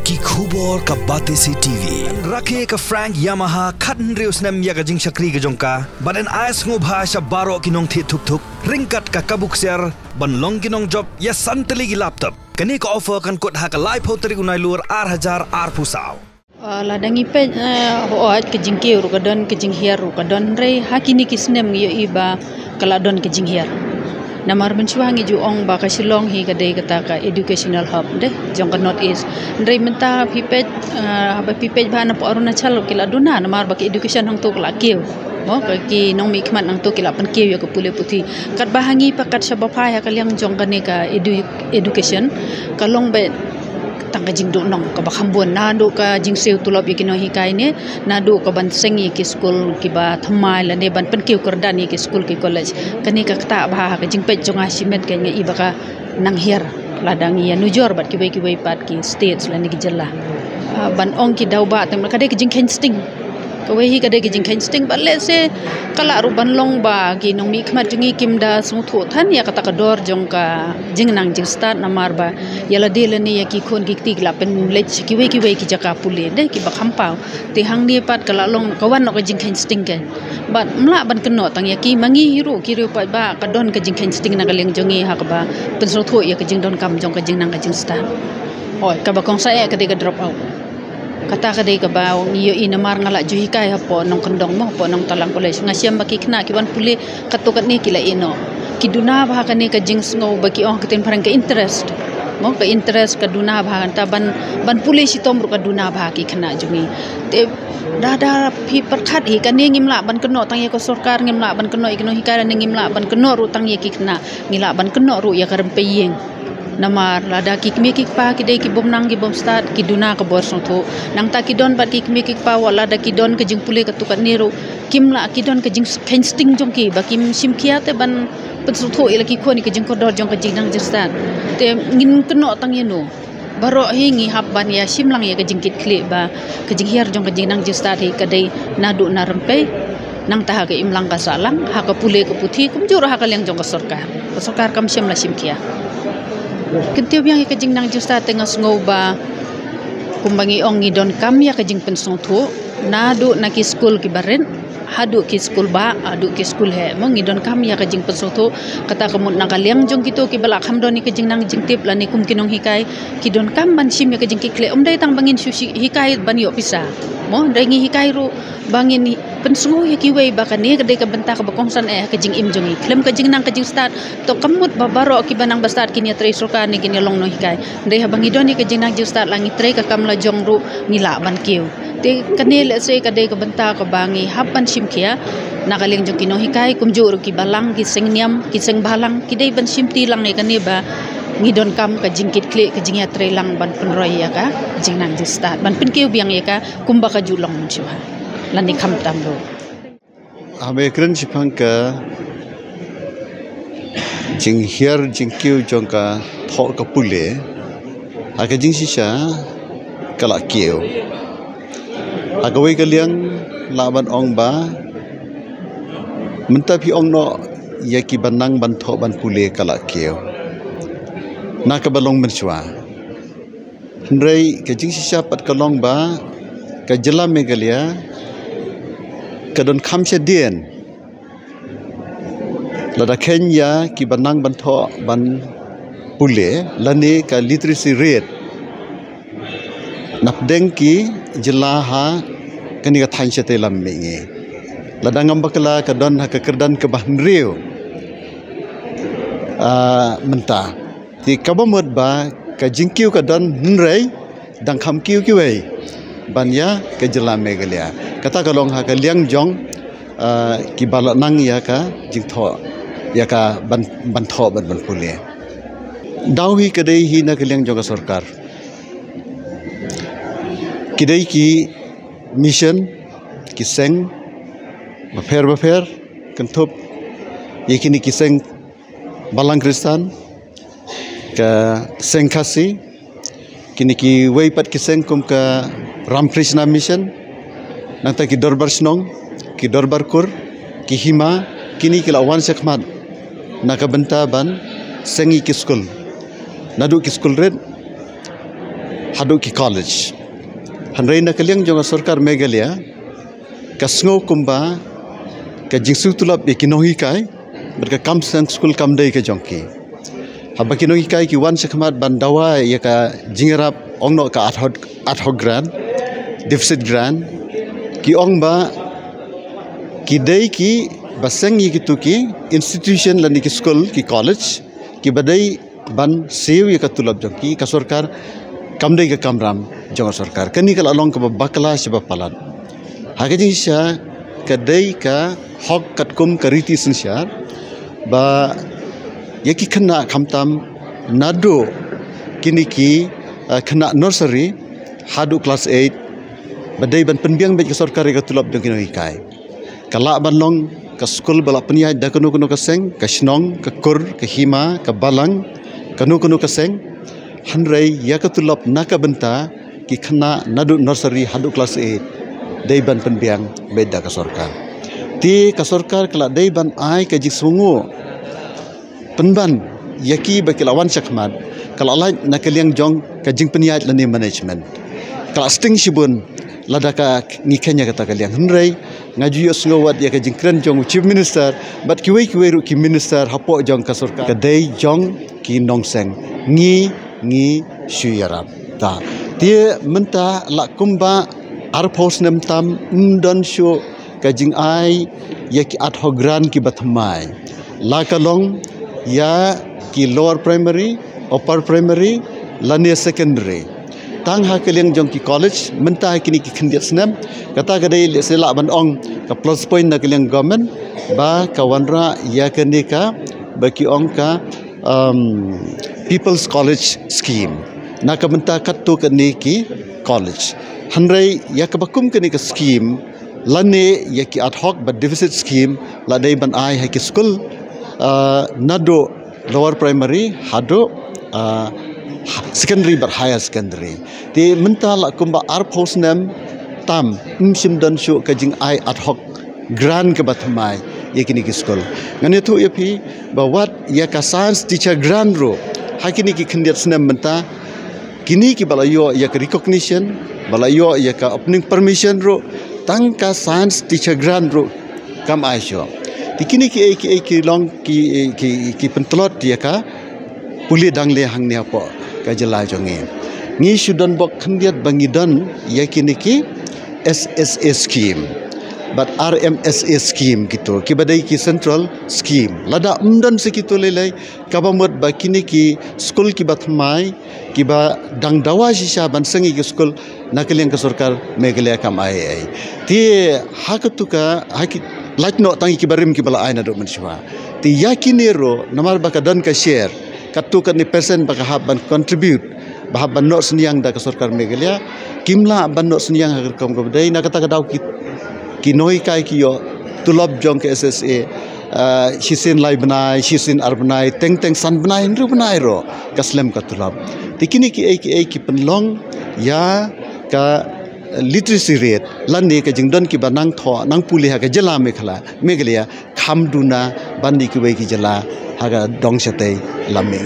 ki khubor ka bate si TV rakhe ka Frank Yamaha khatn reus nam ya ka jing shakri ka jongka baden ais ngo bhasha baro kinong thi thuk thuk ringkat ka kabuk ser ban long kinong job ya santali gi laptop kani ka offer kan kot ha ka live hoteri unai lur 8000 ar pusau ladangi pe hoat ke jing ke ru ka don ke jing hier ru ka don re hakini kisnem yo iba kala don ke jing hier namar mencuangi ju ong ba ka Shillong hi ka dei kata ka educational hub de jong ka North East ndrei menta pipet ba pipet ba na po Arunachal kila duna namar ba ki education hang to kala kiu mo ka ki nong mi khmat nang to kila pan kiu ya ka pule puthi kat bahangi pakat sa bapai ha kalyang jong ka ne ka education kalong be tang ka jing do nong ka bakhambon na do ka jing seu tulop yakino hikai ne na do ka ban sengi ki school ki ba thamai la ne ban pen kiu kordani ki school ki college kani ka ta ba ka jing pe jonga simet ka nge iba ka nang hier ladang ya nujor bat ki wei pat ki states la ni ki jella ban ong ki dau ba tem ka de ki jing sting kawai hi kadai ki jing khain sting ba le se kala ru ban long ba ki nong mi khmat jingi kim da sung tho than ya kata ka dor jong ka jing nang jing start na mar ba yala de le ni ya ki khon ki tik la pen le ki wei ki jaka pule de ki ba khampau ti hang ni pat kala long kawan no ka jing khain sting ken ba mla ban keno tang ya ki mangi hiru ki ru pa ba ka don ka jing khain sting na ka leng jongi ha ka ba pen so tho ya ka jing don kam jong ka jing nang ka jing start oi ka ba kong sa ya ka de ka drop out kata kadai ka ba niyo inamar ngala juhi kai hapo nong kendong mo po nong talang college ngasiam baki kna ki ban pule katukat ni kila ino kiduna ba ka ni ka jing sngo baki ong katen parang ka interest mo ka interest ka duna ba ta ban pule si tom ru ka duna ba ki kna jungi te dada pi perkhat hi ka ni ngimla ban keno tang ya ko sarkar ngimla ban keno ikno hikara ni ngimla ban keno ru tang ya ki kna ngila ban keno ru ya karem peyeng namar lada ki kmi ki pa ki dei ki bom nang ki bom start ki duna ka bor song tho nang ta ki don ba ki kmi ki pa wala da ki don ka jing pule ka tukat niru kimla ki don ka jing khain sting jong ki ba kim sim khia te ban pen su tho ila ki khoni ka jing ko dor jong ka jing nang start te ngin keno tang yenu baro hingi hab ban ya sim lang ya ka jing kit kle ba ka jing hier jong ka jing nang start hi ka dei na du na rempe nang ta ka imlang ka salang ha ka pule ka puthi kum jur ha ka leng jong ka sarkar kam sim la sim khia Kentiu yang ka jing nang justa tengah ngau ba kumbangi ong ni don kam ya ka jing pensong thu na du na ki school ki baren hadu ki school ba adu ki school he mong ni don kam ya ka jing pensong thu kata kamun na kaliang jong kito ki bala kham don ni ka jing nang jing tip la ni kum kinong hikai ki don kam ban sim ya ka jing ki kle dai tang bangin sushi hikai ban yo pisa mo dai ngi hikai ru bangin ni pensung ya ki wei ba ka ni ka dai ka benta ka bakongsan ka jing im jongi klem ka jing nang ka jing start to kamut ba baro ki banang ba start kini tre surka ni kini long no hikai dai ha bangi don ni ka jing nang jing start langi tre ka kam la jong ru ngila ban kiu te kanel se ka dai ka benta ka bangi hapan sim khia nakaling jong kino hikai kumjur ki balang ki sengniam ki seng balang ki dai ban sim ti lang ni ka ni ba ngidon kam ka jingkit kle ka jingya tre lang ban penroy ya ka jing nang jing start ban pen kiu biang ya ka kumba ka julong mencuha lani kham tam do ame kren sipang ka jing hier jing kiu jong ka tho ka pule aga jing sisa kala kiu aga wei ka liang laban ong ba menta pi ong no ya ki banang ban tho ban pule kala kiu na ka balong menchua hendrai ka jing sisa pat ka long ba ka jela megalia ka don kham se dien lada Kenya ki banang ban tho ban pule lani ka literacy rate napdeng ki jela ha kani ka thain se te lam mengi lada ngam bakala ka don ha ka kerdan ke ban riu menta ti kabamot ba ka jingkiu ka don nrei dang kham kiu ki wei banya ke jela megalia kata kalong ha ka liang jong ki bala nang ya ka jing tho ya ka ban tho ban pule daw hi ka dei hi na ka liang jong ka sarkar ki dei ki mission ki seng ba pher kan thop yekini ki seng balang kristan ka seng khasi kini ki wei pat ki seng kum ka Ram Krishna mission nanta ki dorbar snong ki dorbar kur ki hima kini ki lawan sekhmat naka benta ban sengi ki school nadu ki school red haduk ki college hanrei na kaliang jonga sarkar Meghalaya ka sngo kumba ka jingsu tulap ekinohi kai berka kam sang school kam dei ka jongki habakinohi kai ki wan sakmat bandawa ya ka jingerap ongno ka ad hoc grant deficit grant ki ong ba ki dei ki baseng yi ki tuki institution lani ki school ki college ki badai ban sew ya ka tulap jongki ka sarkar kam dei ka kamram jonga sarkar kani kala along ka bakla siba palan hagajing sya kadai ka hok katkum kariti sinsyar ba yaki kena kamtam nado kini ki kena nursery hadu class 8 badai ban penbiang bej sarkar ka tulap jong kino hikai kala ban long ka school bala penia da kuno ka seng ka snong ka kur ka hima ka balang kuno ka seng hanrei ya ka tulap naka benta ki kena nadu nursery hadu class 8 dai ban penbiang beda ka sarkar ti ka sarkar kala dai ban ai ka jik sungu penban yaki bakilawan sakmat kala lai nakaliang jong ka jing peniat lani management kala sting sibun ladaka ngikenya kata kaliang henrei ngaju yo snowat ya ka jing kren jong chief minister but kiwei ru ki minister hapo jong ka sarkar ka dai jong ki nongseng ngi shuyaram ta dia menta la kumba arpos nem tam undon shu kajing ai ya ki ad hoc grant ki batmai la kalong ya ki lower primary upper primary lania secondary tang ha kaliang jong ki college menta kini ki khindiat snam kata kadai le sela ban ong ka plus point na kaliang government ba kawanra ya kani ka baki ong ka people's college scheme na ka menta kattu kani ki college hanrei ya ka bakum kani ka scheme lane ya ki ad hoc but deficit scheme la dai ban ai ha ki school nado lower primary hado secondary but higher secondary ti menta la kumba ar postnam tam sim dan shu ka jing ai ad hoc grant ka batmai yakini ki school ngane tu yapi bawat ya ka science teacher grant ro hakini ki khindiat snam menta kini ki balayo ya ka recognition balayo ya ka opening permission ro tangka science teacher grant ro kam aisho tikini ki long ki pentlot ya ka puli dangle hangni apo ka jela jonge ni sudan bok khandiat bangidan ya kini ki SSA scheme but RMSA scheme gitu ki badai ki central scheme lada umdan sekitu lelai kabamot ba kini ki school ki batmai ki ba dangdawa sisa bansengi ki school nakaliang ka sarkar Meghalaya kam ai ti hakatuka haki latno tangi ki barim ki bala aina do manswa ti yakini ro namar baka dan ka share katukan ni persen baka haban contribute bahab ban no senyang da ka sarkar Meghalaya kimla ban no senyang ha kam ko dai na kata kadau ki noi kai ki yo tulab jong ke SSA hisin lai banai hisin arbanai teng san banai ru banai ro kaslem ka tulab tikini ki penlong ya ka literacy rate lani ka jingdon ki banang tho nang puli ha ka jela Meghalaya khamduna bandi ki wei ki jela ha ga dong satei lamme